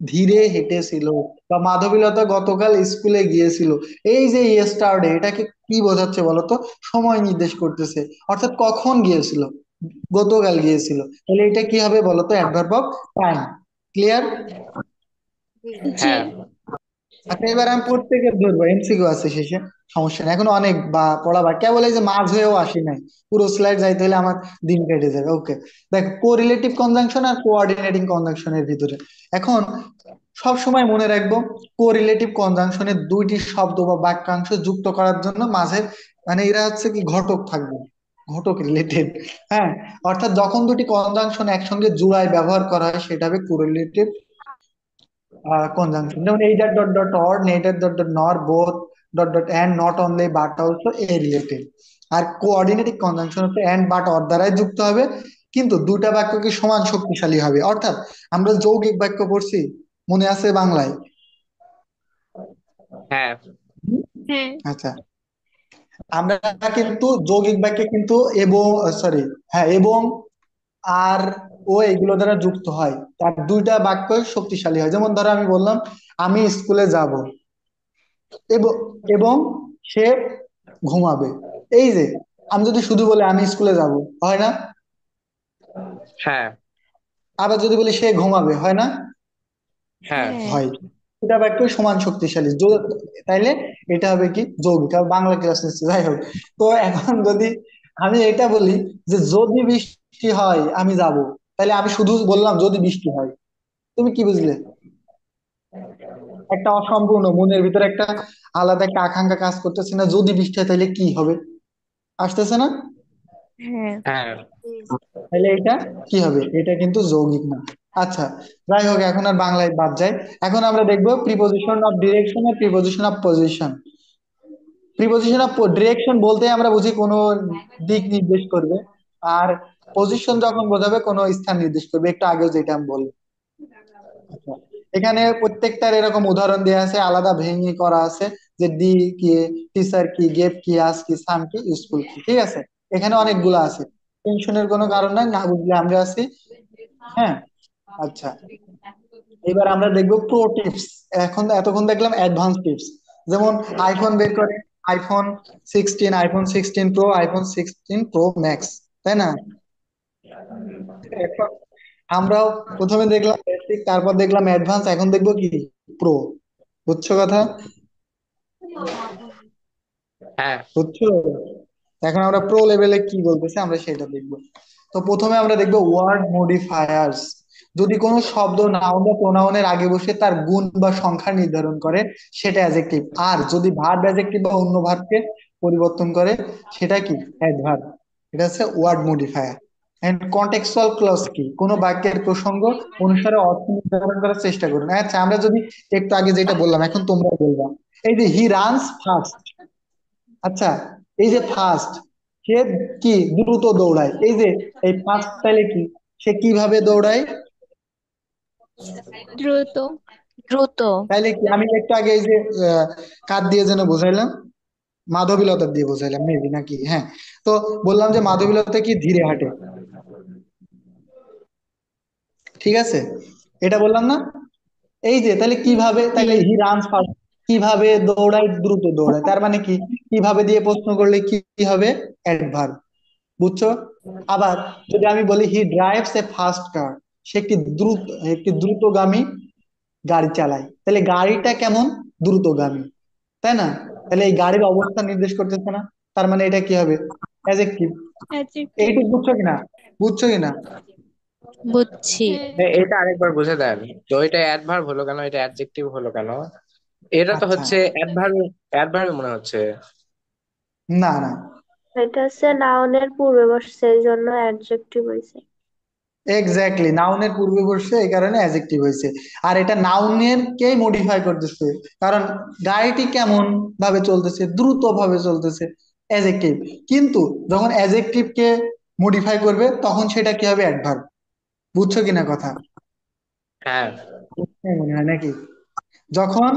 ধীরে হেঁটেছিল। বা মাধবীলতা গতকাল স্কুলে গিয়েছিল। এই যে ইয়েস্টারডে, এটাকে কি বোঝাচ্ছে বলতো? সময় নির্দেশ করতেছে, অর্থাৎ কখন গিয়েছিল, গতকাল গিয়েছিল। তাহলে এটা কি হবে বলতো? Adverb of time. ক্লিয়ার? জি। জি। হ্যাঁ আচ্ছা, এবার আমি প্রত্যেকের ধরবো, এমসিকিউ আছে শেষে, সমস্যা নেই, এখন অনেক বা পড়া বা কেবল এই যে মাঝ হয়েও আসি নাই, পুরো স্লাইড যাইতে হলে আমার দিন কেটে যাবে। ওকে, দেখ, কোরিলেটিভ কনজাংশন আর কোঅর্ডিনেটিং কনজাংশনের ভিতরে এখন সব সময় মনে রাখবো, কোরিলেটিভ কনজাংশনের দুইটি শব্দ বা বাক্যাংশ যুক্ত করার জন্য মাঝে, মানে এরা হচ্ছে কি ঘটক থাকবে, ঘটক রিলেটেড। হ্যাঁ, অর্থাৎ যখন দুটি কনজাংশন একসঙ্গে জোড়ায় ব্যবহার করা হয় সেটা হবে কোরিলেটিভ কনজাংশন। যেমন either dot dot or, neither dot dot nor, both dot dot and, not only but also a related. আর কোঅর্ডিনেটিং কনজাংশন হচ্ছে এন্ড বাট অর দ্বারাই যুক্ত হবে, কিন্তু দুটা বাক্য কি সমান শক্তিশালী হবে। অর্থাৎ আমরা যৌগিক বাক্য পড়ছি, মনে আছে বাংলায়? হ্যাঁ হুম? হ্যাঁ। আচ্ছা, আমরা কিন্তু যৌগিক বাক্যে কিন্তু এবং, সরি, হ্যাঁ, এবং আর ও এগুলো দ্বারা যুক্ত হয়, তার দুইটা বাক্যই শক্তিশালী হয়। যেমন ধরো আমি বললাম আমি স্কুলে যাব, এবং এবং সে ঘুমাবে। এই যে আমি যদি শুধু বলি আমি স্কুলে যাব, হয় না? হ্যাঁ আবার যদি বলি সে ঘুমাবে, হয় না? হ্যাঁ হ্যাঁ। হয়। এটা বাক্য সমান শক্তিশালী তাইলে এটা হবে কি যৌগিক। আর বাংলা ক্লাস নিচ্ছে, যাই হোক। তো এখন যদি আমি এটা বলি যে যদি বৃষ্টি হয় আমি যাব, তাহলে আমি শুধু বললাম যদি বৃষ্টি হয়, তুমি কি বুঝলে? একটা অসম্পূর্ণ, মনের ভিতরে একটা আলাদা একটা আকাঙ্ক্ষা কাজ করতেছে না, যদি বৃষ্টি হয় তাহলে কি হবে, আসতেছে না? হ্যাঁ। হ্যাঁ জি। তাহলে এটা কি হবে? এটা কিন্তু যৌগিক না। আচ্ছা, যাই হোক, এখন আর বাংলায় বাদ যায়। এখন আমরা দেখবো প্রিপোজিশন অফ ডিরেকশন আর preposition of position. Preposition of direction বলতে আমরা বুঝি কোনো দিক নির্দেশ করবে, আর পজিশন যখন বোঝাবে কোনো স্থান নির্দেশ করবে, একটু আগেও যেটা আমি বললাম। আচ্ছা, এখানে প্রত্যেকটার এরকম উদাহরণ দেওয়া আছে, আলাদা ভেঙে করা আছে, যে ডি কি, টিচার কি, গেভ কি, আস কি, সাম কি, ইউজফুল কি। ঠিক আছে, এখানে অনেকগুলো আছে, টেনশনের কোনো কারণ নাই, না বুঝলে আমরা আছি। হ্যাঁ, আচ্ছা, এবার আমরা দেখবো প্রো টিপস। এখন এতক্ষণ দেখলাম অ্যাডভান্স টিপস, যেমন আইফোন বের করে, iPhone 16, iPhone 16 pro, iPhone 16 pro max, তাই না? এখন আমরাও প্রথমে দেখলাম বেসিক, তারপর দেখলাম অ্যাডভান্স, এখন দেখবো কি প্রো। বুঝছো কথা? হ্যাঁ বুঝছো? এখন আমরা প্রো লেভেলে কি বলতেছে আমরা সেটা দেখবো। তো প্রথমে আমরা দেখবো ওয়ার্ড মডিফায়ার্স। যদি কোনো শব্দ নাউন বা প্রোনাউনের আগে বসে তার গুণ বা সংখ্যা নির্ধারণ করে সেটা অ্যাডজেক্টিভ। আর যদি ভার্ব অ্যাডজেক্টিভ বা অন্য ভার্বকে পরিবর্তন করে সেটা কি অ্যাডভার্ব। এটা হচ্ছে word modifier. And contextual clause কি, কোনো বাক্যের প্রসঙ্গ অনুসারে অর্থ নির্ধারণ করার চেষ্টা করুন। আচ্ছা, আমরা যদি একটু আগে যেটা বললাম এখন তোমরা বলবা, এই যে হি রানস ফাস্ট। আচ্ছা, এই যে ফাস্ট, সে কি দ্রুত দৌড়ায়। এই যে এই ফাস্ট তাইলে কি, সে কিভাবে দৌড়ায়। দ্রুত। দ্রুত। তাইলে কি আমি একটু আগে এই যে আহ, কার দিয়ে যেন বোঝাইলাম, মাধবীলতা দিয়ে বোঝাইলাম মেবি নাকি, হ্যাঁ। তো বললাম যে মাধবীলতা কি ধীরে হাঁটে, ঠিক আছে, এটা বললাম না। এই যে তাহলে কিভাবে, জি। তাহলে হি রানস ফাস্ট, কিভাবে দৌড়ায়, দ্রুত দৌড়ায়, তার মানে কি, কিভাবে দিয়ে প্রশ্ন করলে কি কি হবে, অ্যাডভার্ব। বুঝছো। আবার যদি আমি বলি হি ড্রাইভস এ ফাস্ট কার, সে একটি দ্রুতগামী গাড়ি চালায়, তাহলে গাড়িটা কেমন, দ্রুতগামী, তাই না। তাহলে এই গাড়ির অবস্থান নির্দেশ করতেছে না, তার মানে এটা কি হবে, অ্যাডজেক্টিভ। অ্যাডজেক্টিভ। এইটুকু বুঝছো কিনা, বুঝছো কিনা। বুঝছি। হ্যাঁ। এটা আরেকবার বুঝে দেন তো, এটা অ্যাডভার্ব হলো কেন, এটা অ্যাডজেক্টিভ হলো কেন? এটা তো আচ্ছা, হচ্ছে অ্যাডভার্ব, অ্যাডভার্ব মনে হচ্ছে। না না, এটা হচ্ছে নাউনের পূর্বে বসছে এই জন্য অ্যাডজেক্টিভ হয়েছে। এক্স্যাক্টলি, নাউনের পূর্বে বসছে এই কারণে অ্যাডজেক্টিভ হয়েছে। আর এটা নাউনের কেই মডিফাই করতেছে, কারণ গাড়িটি কেমন ভাবে চলতেছে, দ্রুত ভাবে চলতেছে, অ্যাডজেক্টিভ। কিন্তু যখন অ্যাডজেক্টিভ কে মডিফাই করবে তখন সেটা কি হবে, অ্যাডভার্ব। বুঝছো কিনা কথা। হ্যাঁ। হ্যাঁ, মনে হয় নাকি। যখন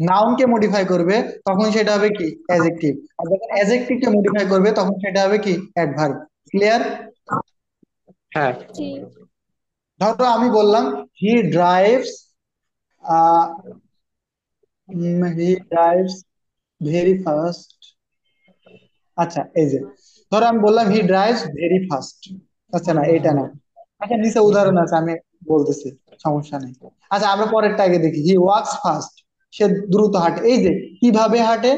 নাউন কে মডিফাই করবে তখন সেটা হবে কি, অ্যাডজেক্টিভ। আর যখন অ্যাডজেক্টিভ কে মডিফাই করবে তখন সেটা হবে কি, অ্যাডভার্ব। ক্লিয়ার। হ্যাঁ। জি। ধরো আমি বললাম হি ড্রাইভস, হি ড্রাইভস ভেরি ফাস্ট। আচ্ছা, এই যে ধরো আমি বললাম হি ড্রাইভস ভেরি ফাস্ট। আচ্ছা না, এটা না। আচ্ছা, নিচে উদাহরণ আছে, আমি বলতেছি, সমস্যা নেই। আচ্ছা, আমরা পরেরটা আগে দেখি, হি ওয়াক্স ফাস্ট, সে দ্রুত হাঁটে। এই যে কিভাবে হাঁটে,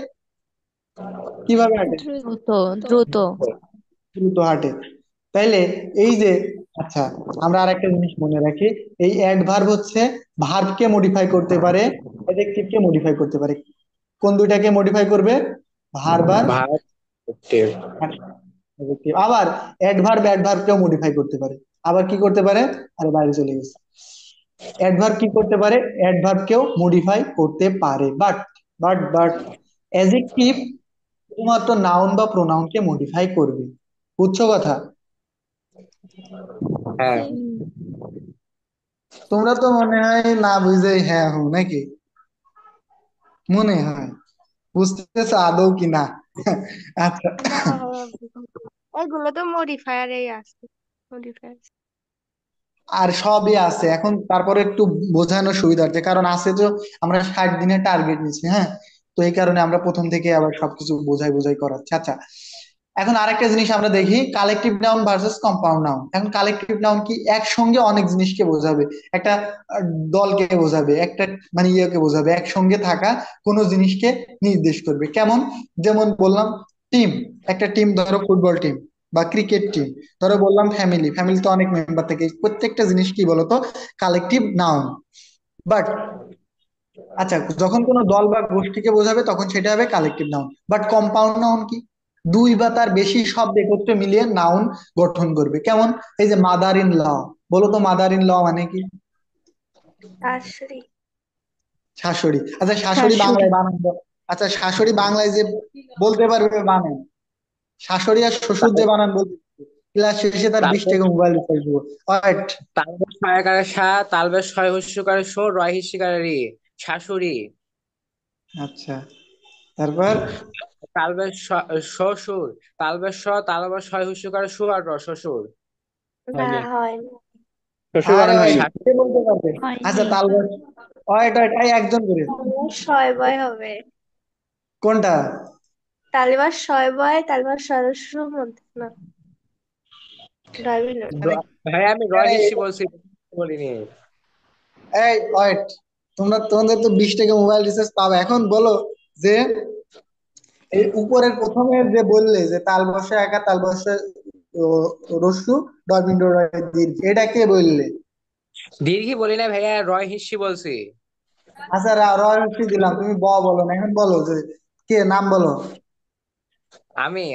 কিভাবে হাঁটে, দ্রুত। দ্রুত। দ্রুত। দ্রুত হাঁটে। তাইলে এই যে, আচ্ছা, আমরা আর একটা জিনিস মনে রাখি, এই অ্যাডভার্ব হচ্ছে ভার্ব কে মডিফাই করতে পারে, অ্যাডজেক্টিভ কে মডিফাই করতে পারে। কোন দুইটাকে মডিফাই করবে, ভার্ব আর ভার্ব। adjective। আবার অ্যাডভার্ব অ্যাডভার্ব কেও মডিফাই করতে পারে। আবার কি করতে পারে, আরে বাইরে চলে গেছে। অ্যাডভার্ব কি করতে পারে, অ্যাডভার্ব কেও মডিফাই করতে পারে, বাট অ্যাডজেক্টিভ শুধুমাত্র নাউন বা প্রোনাউন কে মডিফাই করবে। বুঝছো কথা। হ্যাঁ। জি। তোমরা তো মনে হয় না বুঝে হ্যাঁ হো নাকি, মনে হয় বুঝতেছো আদৌ কি না। আচ্ছা, না, এগুলো তো মডিফায়ারেই আছে। মডিফায়ার। আর সবই আছে এখন, তারপরে একটু বোঝানোর সুবিধার্থে, কারণ আছে তো, আমরা 60 দিনের টার্গেট নিচ্ছি, হ্যাঁ। তো এই কারণে আমরা প্রথম থেকে আবার সবকিছু বোঝাই বোঝাই করাচ্ছি। আচ্ছা, এখন আরেকটা জিনিস আমরা দেখি, collective noun versus compound noun. এখন কালেকটিভ নাউন কি, একসঙ্গে অনেক জিনিসকে বোঝাবে, একটা আহ, দলকে বোঝাবে, একটা মানে ইয়েকে বোঝাবে, একসঙ্গে থাকা কোনো জিনিসকে নির্দেশ করবে। কেমন, যেমন বললাম টিম, একটা টিম ধরো ফুটবল টিম বা ক্রিকেট টিম। ধরো বললাম ফ্যামিলি, ফ্যামিলি তো অনেক মেম্বার থাকে, প্রত্যেকটা জিনিস কি বলতো, কালেকটিভ নাউন। বাট আচ্ছা, যখন কোনো দল বা গোষ্ঠীকে বোঝাবে তখন সেটা হবে collective noun. But compound noun কি, দুই বা তার বেশি শব্দ একত্রে মিলিয়ে নাউন গঠন করবে। কেমন, এই যে মাদার ইন ল, বলো তো মাদার ইন ল মানে কি, আসরি। শাশুড়ি। আচ্ছা, শাশুড়ি শাশুড়ি। বাংলায় বানান দাও। আচ্ছা, শাশুড়ি বাংলায় যে বলতে পারবে বানান, শাশুড়ি আর শ্বশুর যে বানান বলতে ক্লাস শেষে তার 20 টাকা তালবেশ, মোবাইল রিচার্জ দেবো। অলরাইট। তালবেশ ছয়াকারে সা, তালবেশ ছয় হস্যকারে সো, রয় হিসিকারে রি, শাশুড়ি। আচ্ছা, তারপর তালবেশ শ্বশুর, তালবেশ স, তালবেশ ছয় হস্যকারে সু আর র, শ্বশুর। না, হয়নি। হয়নি। শ্বশুর আরে বানান ভাই, হয়নি। কে বলতে পারবে। আচ্ছা, হয়নি। তালগাছ, ওইটা এই একজন করে, তালিবাস ছয় বয় হবে। কোনটা। তালিবাস ছয় বয়, তালিবাস সদস্য মধ্যে না, ড্রাইভিং। আরে, ভাই আমি রয় এই হিসি বলছি, বলিনি। এই ওয়েট, তোমাদের তো 20 টাকা মোবাইল রিচার্জ পাবে। এখন বলো যে এই উপরের প্রথমে যে বললে যে তাল বর্ষা একা, তাল বর্ষা রস্যু, ডরবিন্দু দীর্ঘ, এটা কে বললে। দীর্ঘি বলি না ভাইয়া, রয় হিস্যি বলছি। আচ্ছা রয়্যালটি দিলাম, তুমি বলো না, এখন বলো যে কে, নাম বলো। আমি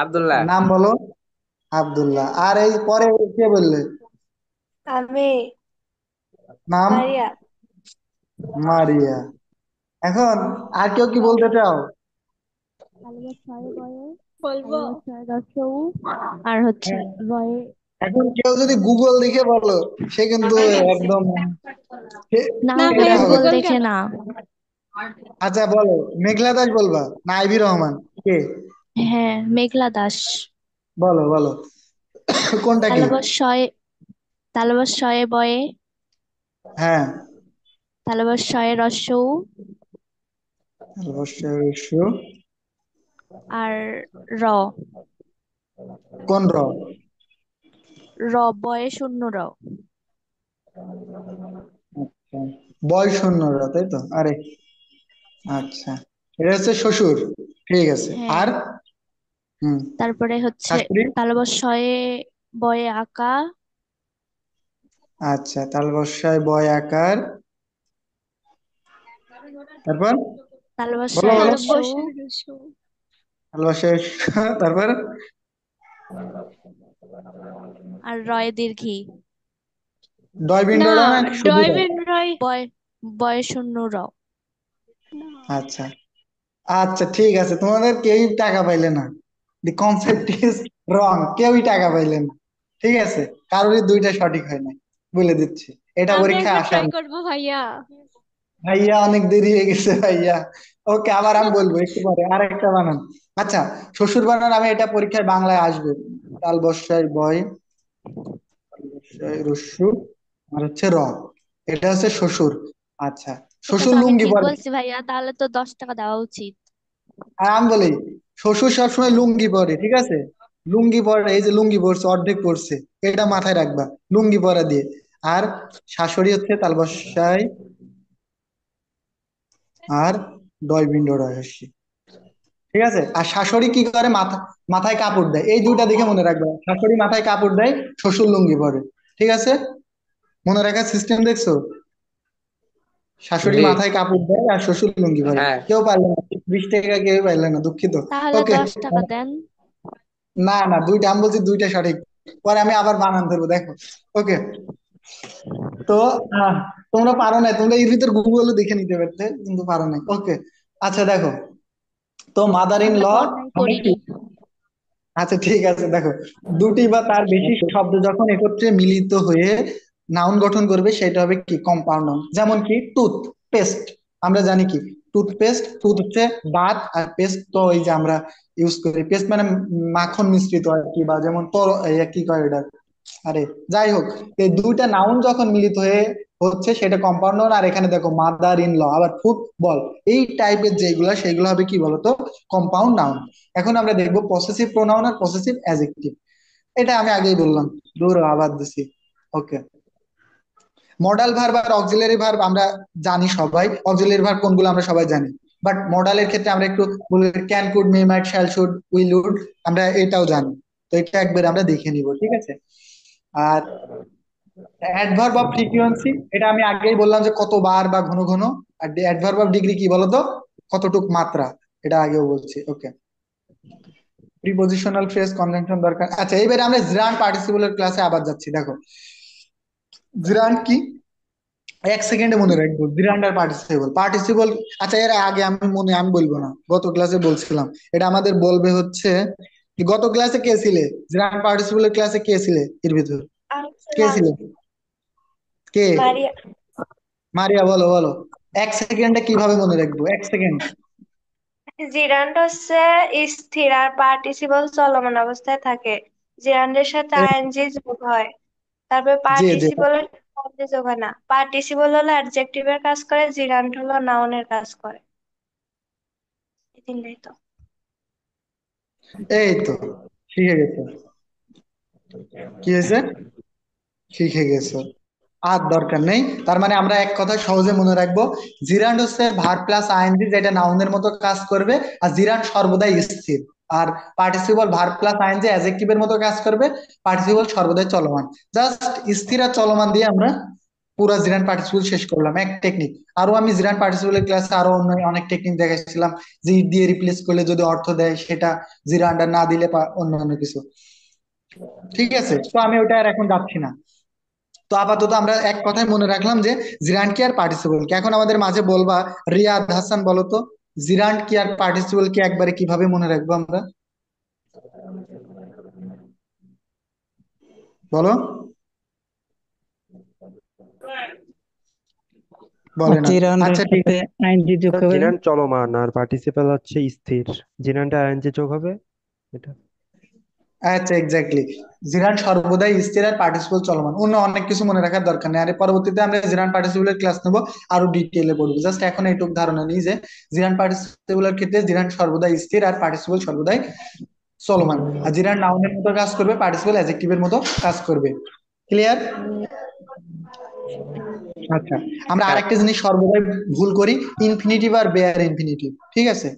আব্দুল্লাহ। নাম বলো। আব্দুল্লাহ। আর এই পরে কে বললে? আমি নাম? মারিয়া। মারিয়া। এখন আর কেউ কি বলতে চাও? তালবস শয়ে বয়ে, বলবো। তালবস শয়ে দশউ, আর হচ্ছে হ্যাঁ, রয়ে। এখন কেউ যদি গুগল দেখে বলো, সে কিন্তু একদম না না এটা ভাইয়া, ভাইয়া, হবে। গুগল গুগল দেখে কেন? না। আচ্ছা বলো, মেঘলা দাস বলবা না আইভি রহমান? কে? হ্যাঁ, মেঘলা দাস। বলো বলো, কোনটা কি? তালবস শয়ে, তালবস শয়ে বয়ে, হ্যাঁ, তালবস শয়ে রস্যউ, অবশ্যই অবশ্যই। আর র, কোন র? র বয়ে শূন্য র। আচ্ছা, বয় শূন্য র, তাই তো? আরে আচ্ছা, এটা হচ্ছে শ্বশুর। ঠিক আছে। হ্যাঁ, আর হুম, তারপরে হচ্ছে শাশুড়ি? তালবস শয়ে বয়ে আকা, আচ্ছা, তাল বর্ষায় বয় আকার। তারপর তালবস বলো শয়ে বলো। রস্যউ, তালবস্যা রস্য। তাল বর্ষায় তারপর আর রয়ে দীর্ঘি, ডয় না, বিন্ডো র না শুধু র? ডয়ভেন রয়। বয় বয়ে শূন্য র। না। আচ্ছা আচ্ছা, ঠিক আছে, তোমাদের কেউই টাকা পাইলে না। দি কনসেপ্ট ইজ রং, কেউই টাকা পাইলে না। ঠিক আছে, কারোরই দুইটা সঠিক হয় নাই, বলে দিচ্ছি। এটা আমি পরীক্ষায় একবার আসার ট্রাই না। করবো ভাইয়া। ভাইয়া অনেক দেরি হয়ে গেছে ভাইয়া। ওকে, আবার আমি বলবো একটু পরে আর একটা বানান। আচ্ছা, শ্বশুর বানান আমি এটা পরীক্ষায় বাংলায় আসবে। তাল বর্ষায় বয়, তাল বর্ষায় রস্যু, আর হচ্ছে র। এটা হচ্ছে শ্বশুর। আচ্ছা, এটা তো শ্বশুর আমি লুঙ্গি ঠিক পরে। বলছি ভাইয়া, তাহলে তো 10 টাকা দেওয়া উচিত। আর আমি বলি, শ্বশুর সবসময় লুঙ্গি পরে, ঠিক আছে? লুঙ্গি পরে, এই যে লুঙ্গি পরছে, অর্ধেক পরছে, এটা মাথায় রাখবা, লুঙ্গি পরা দিয়ে। আর শাশুড়ি হচ্ছে তালবস্যায়, আর ডয় বিন্ডো রয় হস্যি। ঠিক আছে। আর শাশুড়ি কি করে, মাথায় কাপড় দেয়, এই দুইটা দেখে মনে রাখবা, শাশুড়ি মাথায় কাপড় দেয়, শ্বশুর লুঙ্গি পরে। ঠিক আছে, মনে রাখার সিস্টেম দেখছো? শাশুড়ি জি। মাথায় কাপড় দেয় আর শ্বশুর লুঙ্গি পরে। হ্যাঁ। কেউ পারলে না, 20 টাকা কেউ পারলে না, দুঃখিত। তাহলে ওকে, 10 টাকা দেন। না না, দুইটা আমি বলছি, দুইটা সঠিক। পরে আমি আবার বানান ধরবো, দেখো। ওকে, তো আহ, তোমরা পারো না, তোমরা এর ভিতর গুগলও দেখে নিতে পারতে, কিন্তু পারো না। ওকে, আচ্ছা দেখো, তো মাদার ইন আমরা ল তো অন্যায় মানে কি? করিনি। আচ্ছা ঠিক আছে, দেখো, দুটি বা তার বেশি শব্দ যখন একত্রে মিলিত হয়ে নাউন গঠন করবে, সেটা হবে কি, কম্পাউন্ড নাউন। যেমন কি টুথ পেস্ট, আমরা জানি কি টুথপেস্ট, টুথ হচ্ছে দাঁত, আর পেস্ট তো ওই যে আমরা ইউজ করি, পেস্ট মানে মাখন মিশ্রিত আর কি, বা যেমন তর কি কয় এটা, আরে যাই হোক, এই দুইটা নাউন যখন মিলিত হয়ে হচ্ছে, সেটা কম্পাউন্ড নাউন। আর এখানে দেখো মাদার ইন ল, আবার ফুটবল, এই টাইপের যেগুলা, সেগুলো হবে কি বলতো, কম্পাউন্ড নাউন। এখন আমরা দেখবো পসেসিভ প্রোনাউন আর পসেসিভ অ্যাডজেক্টিভ। এটা আমি আগেই বললাম, দূর আবার দিছি। ওকে, মডাল ভার্ব আর অক্সিলারি ভার্ব আমরা জানি সবাই, অক্সিলারি ভার্ব কোনগুলো আমরা সবাই জানি। বাট মডালের ক্ষেত্রে আমরা একটু বলি, can, could, may, might, shall, should, will, would, আমরা এটাও জানি। তো এটা একবার আমরা দেখে নিব, ঠিক আছে? আর অ্যাডভার্ব অফ ফ্রিকুয়েন্সি, এটা আমি আগেই বললাম যে কতবার বা ঘন ঘন। আর অ্যাডভার্ব অফ ডিগ্রি কি বলতো, কতটুক মাত্রা, এটা আগেও বলছি। ওকে, প্রিপোজিশনাল ফ্রেজ কনজাংশন দরকার। আচ্ছা, এবারে আমরা জিরান পার্টিসিপলের ক্লাসে আবার যাচ্ছি। দেখো, জিরান কি, এক সেকেন্ডে মনে রাখবো, জিরান্ড আর পার্টিসিপল। পার্টিসিপল, আচ্ছা এর আগে আমি বলবো না, গত ক্লাসে বলছিলাম, এটা আমাদের বলবে হচ্ছে কি, গত ক্লাসে কে ছিলে? জিরান পার্টিসিপলের ক্লাসে কে ছিলে এর ভিতর? আমি কে ছিলাম ছিলে? কে? মারিয়া। মারিয়া, বলো বলো, এক সেকেন্ডে কিভাবে মনে রাখবো, এক সেকেন্ড? জিরান্ড হচ্ছে স্থির, আর পার্টিসিপল চলমান অবস্থায় থাকে। জিরান্ডের সাথে আইএনজি যোগ হয়। তারপরে জি জি, পার্টিসিপলের সাথে যোগ হয় না। পার্টিসিপল হলো অ্যাডজেক্টিভের কাজ করে, জিরান্ড হলো নাউনের কাজ করে। এই তিনটাই তো। এই তো শিখে গেছো। কি হয়েছে? শিখে গেছো, আর দরকার নেই। তার মানে আমরা এক কথা সহজে মনে রাখবো, জিরান্ড হচ্ছে ভার্ব প্লাস আইএনজি, যেটা নাউনের মতো কাজ করবে। আর জিরান্ড সর্বদাই স্থির, আর পার্টিসিপল ভার্ব প্লাস আইএনজি অ্যাডজেক্টিভের মতো কাজ করবে, পার্টিসিপল সর্বদাই চলমান। জাস্ট স্থির আর চলমান দিয়ে আমরা পুরা জিরান পার্টিসিপল শেষ করলাম, এক টেকনিক। আরো আমি জিরান পার্টিসিপলের ক্লাসে আরো অন্য অনেক টেকনিক দেখাইছিলাম, যে ইট দিয়ে রিপ্লেস করলে যদি অর্থ দেয় সেটা, জিরানটা না দিলে অন্য অন্য কিছু। ঠিক আছে, তো আমি ওটা আর এখন যাচ্ছি না। তো আপাতত আমরা এক কথায় মনে রাখলাম যে জিরান্ড কি আর পার্টিসিপল কি। এখন আমাদের মাঝে বলবা রিয়াদ হাসান, বলো তো জিরান্ড কি আর পার্টিসিপল কি একবারে কিভাবে মনে রাখবো আমরা, বলো। বলে না। জিরান্ডের আচ্ছা ঠিক সাথে আছে। আইনজি যোগ হবে। জিরান চলমান আর পার্টিসিপাল হচ্ছে স্থির, জিরানটা আইএনজি যোগ হবে এটা। আচ্ছা এক্স্যাক্টলি, জিরান্ড সর্বদাই স্থির আর পার্টিসিপল চলমান, অন্য অনেক কিছু মনে রাখার দরকার নেই। আর পরবর্তীতে আমরা জিরান্ড পার্টিসিপলের ক্লাস নেবো, আরো ডিটেইলে পড়বো। জাস্ট এখন এইটুকু ধারণা নিই যে জিরান্ড পার্টিসিপলের ক্ষেত্রে জিরান্ড সর্বদাই স্থির আর পার্টিসিপল সর্বদাই চলমান। আর জিরান্ড নাউনের মতো কাজ করবে, পার্টিসিপল অ্যাডজেক্টিভের মতো কাজ করবে। ক্লিয়ার? আচ্ছা, আমরা হ্যাঁ আরেকটা জিনিস সর্বদাই ভুল করি, ইনফিনিটিভ আর বেয়ার ইনফিনিটিভ। ঠিক আছে,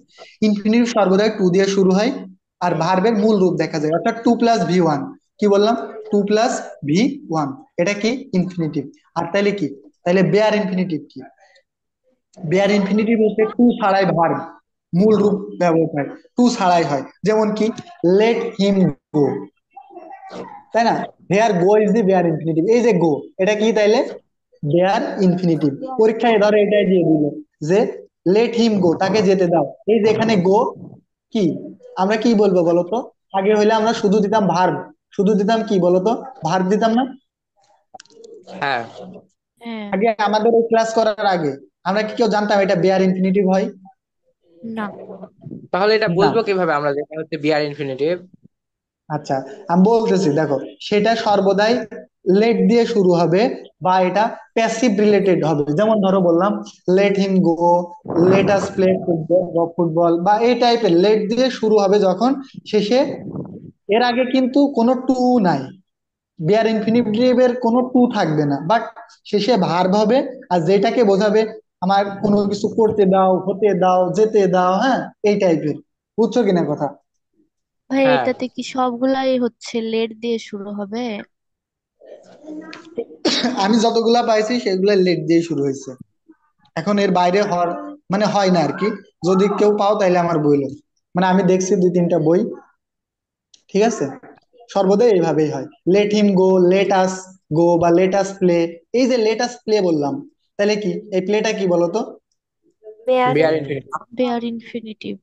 ইনফিনিটিভ সর্বদাই টু দিয়ে শুরু হয়, আর ভার্বের মূল রূপ দেখা যায়, অর্থাৎ টু প্লাস ভি ওয়ান। কি বললাম? টু প্লাস ভি ওয়ান, এটা কি ইনফিনিটিভ। আর তাইলে কি, তাইলে বেয়ার ইনফিনিটিভ কি? বেয়ার ইনফিনিটিভ হচ্ছে টু ছাড়াই ভার্ব, মূল রূপ ব্যবহার হয়, টু ছাড়াই হয়। যেমন কি, লেট হিম গো, তাই না? Here go is the bare infinitive. এই যে গো, এটা কি তাইলে? Bare infinitive. পরীক্ষায় ধরো এটাই দিয়ে দিল যে লেট হিম গো, তাকে যেতে দাও। এই যে এখানে গো কি, আমরা কি বলবো বলতো? আগে হইলে আমরা শুধু দিতাম ভার্ব, শুধু দিতাম কি বলতো, ভার্ব দিতাম না হ্যাঁ হ্যাঁ। আগে? আমাদের এই ক্লাস করার আগে আমরা কি কেউ জানতাম এটা বেয়ার ইনফিনিটিভ হয়? না। তাহলে এটা না। বুঝবো কিভাবে আমরা যেটা হচ্ছে বিআর ইনফিনিটিভ? আচ্ছা, আমি বলতেছি, দেখো, সেটা সর্বদাই লেট দিয়ে শুরু হবে, বা এটা প্যাসিভ রিলেটেড হবে। যেমন ধরো বললাম লেট হিম গো, লেট আস প্লে ফুটবল, বা এই টাইপের লেট দিয়ে শুরু হবে যখন, শেষে এর আগে কিন্তু কোনো টু নাই, বিয়ার ইনফিনিটিভের কোনো টু থাকবে না, বাট শেষে ভার্ব হবে। আর যেটাকে বোঝাবে আমার কোনো কিছু করতে দাও, হতে দাও, যেতে দাও, হ্যাঁ, এই টাইপের। বুঝছো কিনা কথা? ভাই হ্যাঁ এটাতে কি সবগুলাই হচ্ছে লেট দিয়ে শুরু হবে? আমি যতগুলা পাইছি সেগুলা লেট দিয়ে শুরু হয়েছে, এখন এর বাইরে হওয়ার মানে হয় না আর কি। যদি কেউ পাও তাহলে আমার বইলো, মানে আমি দেখছি দুই তিনটা বই। ঠিক আছে, সর্বদাই এইভাবেই হয়, লেট হিম গো, লেট আস গো, বা লেট আস প্লে। এই যে লেট আস প্লে বললাম, তাহলে কি এই প্লেটা কি বলতো? Bare BR infinitive. Bare infinitive.